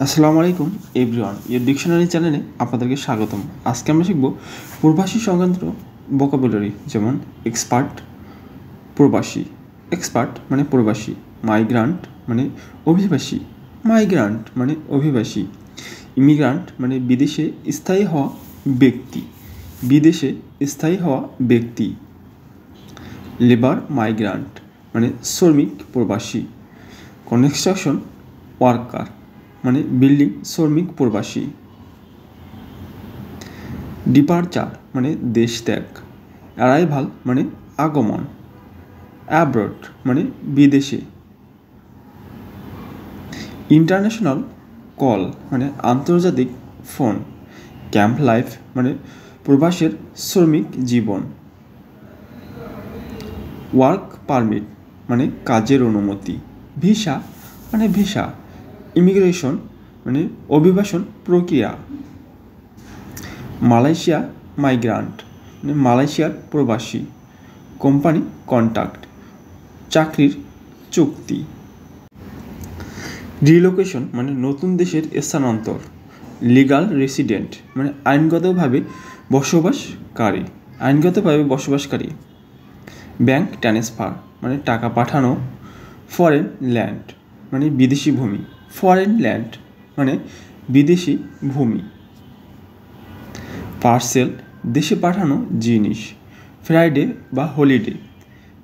আসসালামু আলাইকুম everyone, your dictionary চ্যানেলে আপনাদেরকে স্বাগতম। আজকে আমরা শিখব প্রবাসী সংক্রান্ত ভোকাবুলারি, যেমন এক্সপার্ট, প্রবাসী। এক্সপার্ট মানে প্রবাসী, মাইগ্রান্ট মানে অভিবাসী, মাইগ্রান্ট মানে অভিবাসী, ইমিগ্রান্ট মানে বিদেশে স্থায়ী হওয়া ব্যক্তি, বিদেশে স্থায়ী হওয়া ব্যক্তি, লেবার মাইগ্রান্ট মানে শ্রমিক প্রবাসী, কনস্ট্রাকশন ওয়ার্কার মানে বিল্ডিং শ্রমিক প্রবাসী, ডিপারচার মানে দেশ ত্যাগ, অ্যারাইভাল মানে আগমন, অ্যাব্রড মানে বিদেশে, ইন্টারন্যাশনাল কল মানে আন্তর্জাতিক ফোন, ক্যাম্প লাইফ মানে প্রবাসের শ্রমিক জীবন, ওয়ার্ক পারমিট মানে কাজের অনুমতি, ভিসা মানে ভিসা, ইমিগ্রেশন মানে অভিবাসন প্রক্রিয়া, মালয়েশিয়া মাইগ্রান্ট মানে মালয়েশিয়ার প্রবাসী, কোম্পানি কন্ট্রাক্ট চাকরির চুক্তি, রিলোকেশন মানে নতুন দেশের স্থানান্তর, লিগাল রেসিডেন্ট মানে আইনগতভাবে বসবাসকারী, ব্যাংক ট্রান্সফার মানে টাকা পাঠানো, ফরেন ল্যান্ড মানে বিদেশি ভূমি, ফরেন ল্যান্ড মানে বিদেশি ভূমি, পার্সেল দেশে পাঠানো জিনিস, ফ্রাইডে বা হলিডে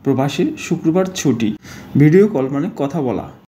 প্রবাসে শুক্রবার ছুটি, ভিডিও কল মানে কথা বলা।